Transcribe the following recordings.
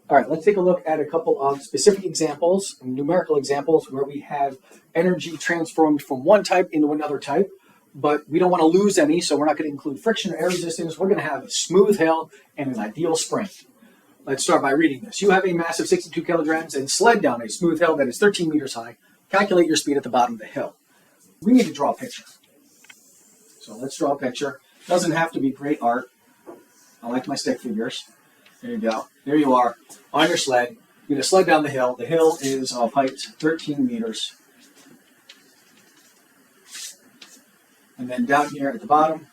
All right, let's take a look at a couple of specific examples, numerical examples, where we have energy transformed from one type into another type, but we don't want to lose any, so we're not going to include friction or air resistance. We're going to have a smooth hill and an ideal spring. Let's start by reading this. You have a mass of 62 kilograms and sled down a smooth hill that is 13 meters high. Calculate your speed at the bottom of the hill. We need to draw a picture. So let's draw a picture. Doesn't have to be great art. I like my stick figures. There you go. There you are on your sled. You're going to sled down the hill. The hill is of height 13 meters. And then down here at the bottom,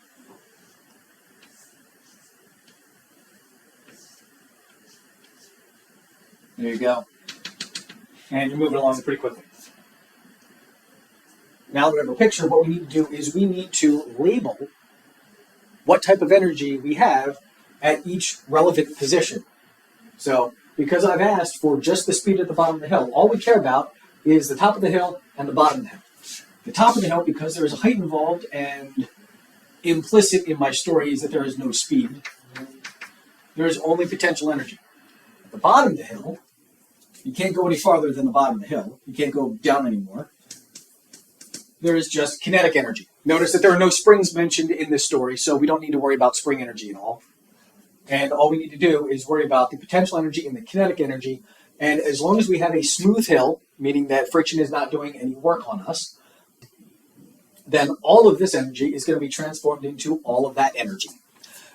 there you go. And you're moving along pretty quickly. Now that we have a picture, what we need to do is we need to label what type of energy we have at each relevant position. So, because I've asked for just the speed at the bottom of the hill, all we care about is the top of the hill and the bottom of the hill. The top of the hill, because there is a height involved, and implicit in my story is that there is no speed, there is only potential energy. At the bottom of the hill, you can't go any farther than the bottom of the hill. You can't go down anymore. There is just kinetic energy. Notice that there are no springs mentioned in this story, so we don't need to worry about spring energy at all. And all we need to do is worry about the potential energy and the kinetic energy. And as long as we have a smooth hill, meaning that friction is not doing any work on us, then all of this energy is going to be transformed into all of that energy.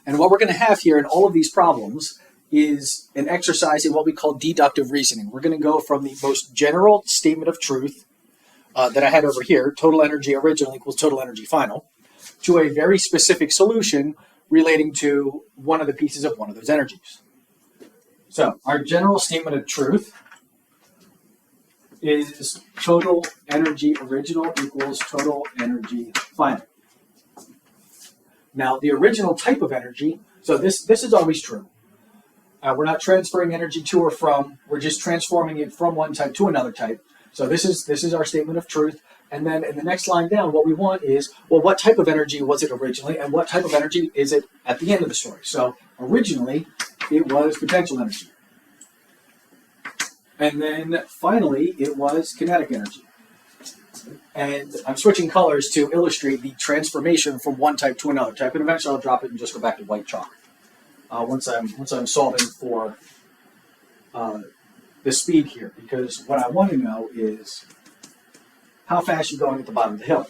And what we're going to have here in all of these problems is an exercise in what we call deductive reasoning. We're going to go from the most general statement of truth that I had over here, total energy original equals total energy final, to a very specific solution relating to one of the pieces of one of those energies. So our general statement of truth is total energy original equals total energy final. Now the original type of energy, so this is always true. We're not transferring energy to or from, we're just transforming it from one type to another type. So this is our statement of truth. And then in the next line down, what we want is, well, what type of energy was it originally, and what type of energy is it at the end of the story? So originally, it was potential energy. And then finally, it was kinetic energy. And I'm switching colors to illustrate the transformation from one type to another type, and eventually I'll drop it and just go back to white chalk once I'm solving for the speed here, because what I want to know is how fast you're going at the bottom of the hill.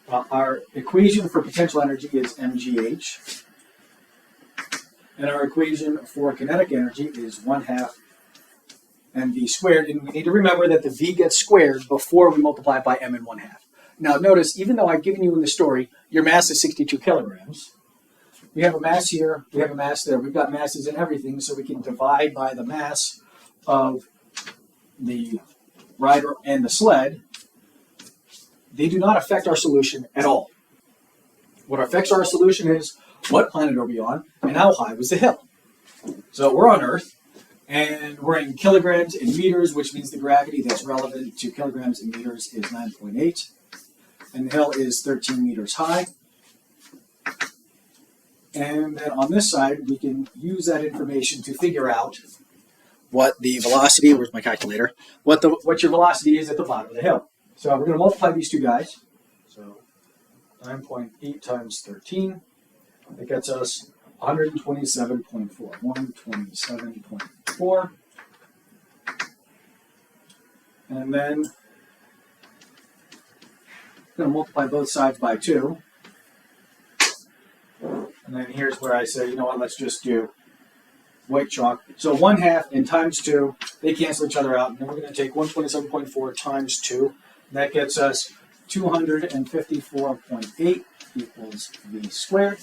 Our equation for potential energy is mgh, and our equation for kinetic energy is 1/2 mv squared, and we need to remember that the v gets squared before we multiply it by m and 1/2. Now notice, even though I've given you in the story, your mass is 62 kilograms, we have a mass here, we have a mass there, we've got masses in everything, so we can divide by the mass of the rider and the sled. They do not affect our solution at all. What affects our solution is what planet are we on and how high was the hill. So we're on Earth, and we're in kilograms and meters, which means the gravity that's relevant to kilograms and meters is 9.8, and the hill is 13 meters high. And then on this side, we can use that information to figure out what the velocity, where's my calculator, what your velocity is at the bottom of the hill. So we're going to multiply these two guys. So 9.8 times 13, that gets us 127.4. 127.4. And then I'm going to multiply both sides by 2. And then here's where I say, you know what, let's just do white chalk. So 1/2 and times 2, they cancel each other out. And then we're going to take 127.4 times 2. And that gets us 254.8 equals v squared.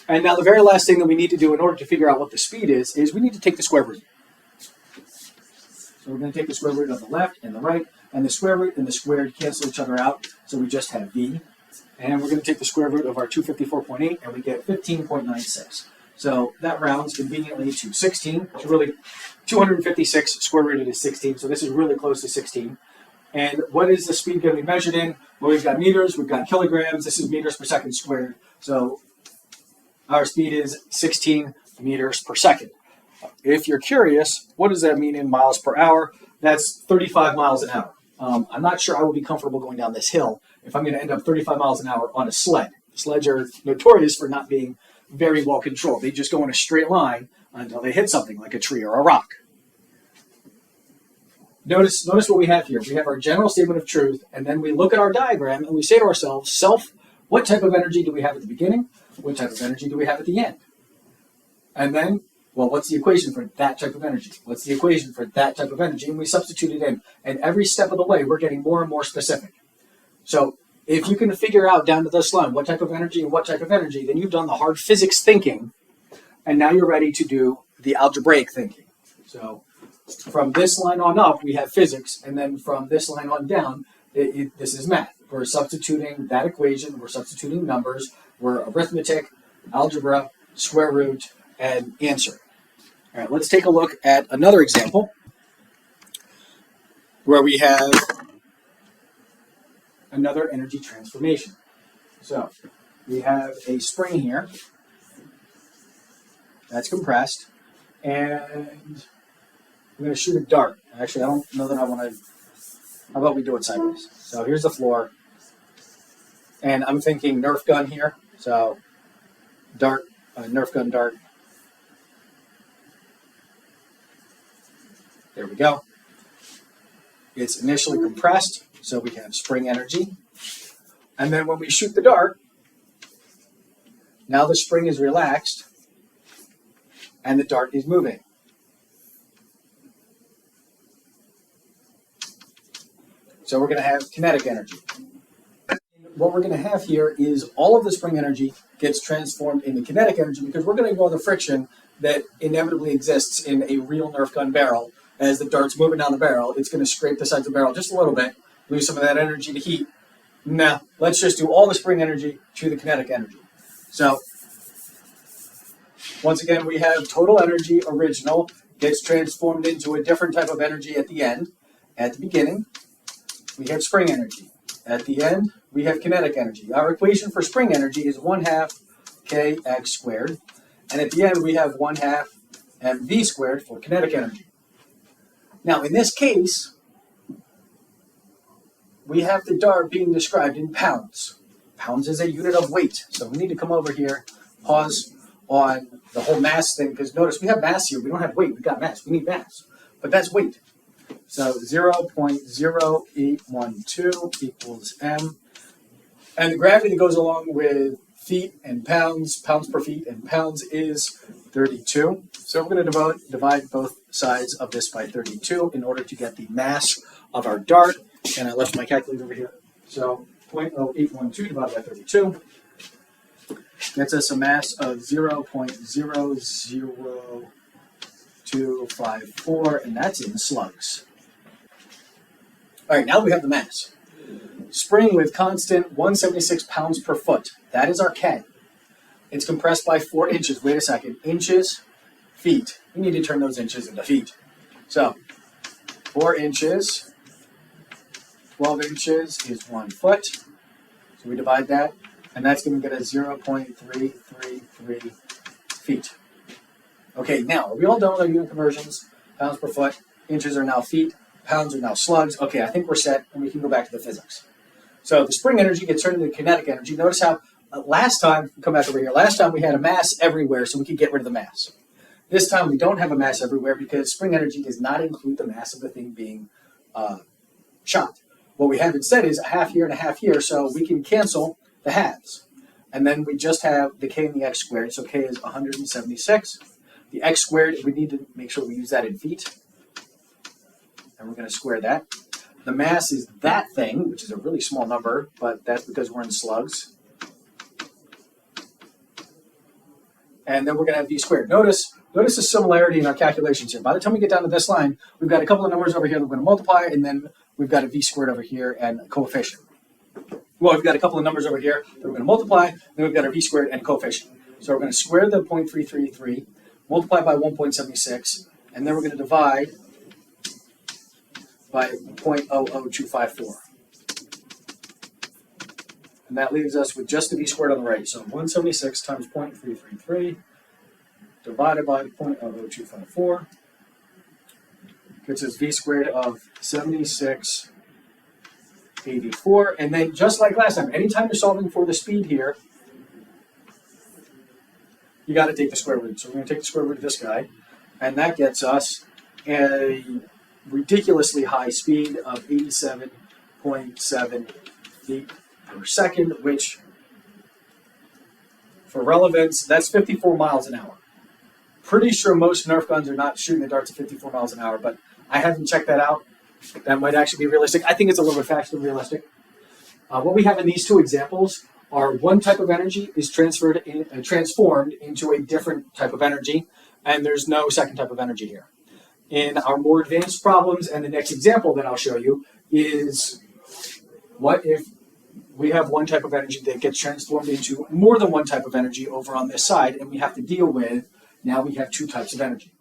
And now the very last thing that we need to do in order to figure out what the speed is we need to take the square root. So we're going to take the square root of the left and the right, and the square root and the squared cancel each other out, so we just have v. And we're going to take the square root of our 254.8, and we get 15.96. So that rounds conveniently to 16. It's really 256 square rooted is 16, so this is really close to 16. And what is the speed going to be measured in? Well, we've got meters, we've got kilograms, this is meters per second squared. So our speed is 16 meters per second. If you're curious, what does that mean in miles per hour? That's 35 miles an hour. I'm not sure I will be comfortable going down this hill if I'm going to end up 35 miles an hour on a sled. Sleds are notorious for not being very well controlled. They just go in a straight line until they hit something like a tree or a rock. Notice what we have here. We have our general statement of truth, and then we look at our diagram and we say to ourselves, what type of energy do we have at the beginning? What type of energy do we have at the end? And then, well, what's the equation for that type of energy? What's the equation for that type of energy? And we substitute it in. And every step of the way, we're getting more and more specific. So if you can figure out down to this line what type of energy and what type of energy, then you've done the hard physics thinking, and now you're ready to do the algebraic thinking. So from this line on up, we have physics, and then from this line on down, this is math. We're substituting that equation, we're substituting numbers, we're arithmetic, algebra, square root, and answer. All right, let's take a look at another example where we have another energy transformation. So we have a spring here that's compressed, and I'm going to shoot a dart. Actually, I don't know that I want to. How about we do it sideways? So here's the floor, and I'm thinking Nerf gun here. So dart, Nerf gun dart. There we go. It's initially compressed, so we have spring energy. And then when we shoot the dart, now the spring is relaxed, and the dart is moving. So we're going to have kinetic energy. What we're going to have here is all of the spring energy gets transformed into kinetic energy because we're going to ignore the friction that inevitably exists in a real Nerf gun barrel. As the dart's moving down the barrel, it's going to scrape the sides of the barrel just a little bit, lose some of that energy to heat. Now, let's just do all the spring energy to the kinetic energy. So, once again, we have total energy, original, gets transformed into a different type of energy at the end. At the beginning, we have spring energy. At the end, we have kinetic energy. Our equation for spring energy is 1/2 kx squared. And at the end, we have 1/2 mv squared for kinetic energy. Now, in this case, we have the dart being described in pounds. Pounds is a unit of weight. So we need to come over here, pause on the whole mass thing, because notice we have mass here. We don't have weight. We've got mass. We need mass. But that's weight. So 0.0812 equals m. And the gravity that goes along with feet and pounds per feet and pounds is 32. So we're going to divide both sides of this by 32 in order to get the mass of our dart. And I left my calculator over here. So 0.0812 divided by 32 gets us a mass of 0.00254, and that's in slugs. All right, now we have the mass. Spring with constant 176 pounds per foot. That is our K. It's compressed by 4 inches. Wait a second. Inches, feet. We need to turn those inches into feet. So 4 inches, 12 inches is 1 foot. So we divide that, and that's going to get us 0.333 feet. Okay, now, are we all done with our unit conversions? Pounds per foot, inches are now feet, pounds are now slugs. Okay, I think we're set, and we can go back to the physics. So the spring energy gets turned into kinetic energy. Notice how last time, come back over here, last time we had a mass everywhere, so we could get rid of the mass. This time we don't have a mass everywhere because spring energy does not include the mass of the thing being shot. What we have instead is a half here and a half here, so we can cancel the halves. And then we just have the k and the x squared, so k is 176. The x squared, we need to make sure we use that in feet. And we're going to square that. The mass is that thing, which is a really small number, but that's because we're in slugs. And then we're going to have v squared. Notice the similarity in our calculations here. By the time we get down to this line, we've got a couple of numbers over here that we're going to multiply, and then we've got a v squared over here and a coefficient. Well, we've got a couple of numbers over here that we're going to multiply, then we've got our v squared and a coefficient. So we're going to square the 0.333, multiply by 1.76, and then we're going to divide by 0.00254. And that leaves us with just the v squared on the right. So 176 times 0.333 divided by the 0.00254 gets us v squared of 7684. And then just like last time, anytime you're solving for the speed here, you got to take the square root. So we're going to take the square root of this guy, and that gets us a ridiculously high speed of 87.7 feet per second, which for relevance, that's 54 miles an hour. Pretty sure most Nerf guns are not shooting the darts at 54 miles an hour, but I haven't checked that out. That might actually be realistic. I think it's a little bit faster than realistic. What we have in these two examples are one type of energy is transformed into a different type of energy, and there's no second type of energy here. In our more advanced problems, and the next example that I'll show you is what if we have one type of energy that gets transformed into more than one type of energy over on this side, and we have to deal with, now we have two types of energy.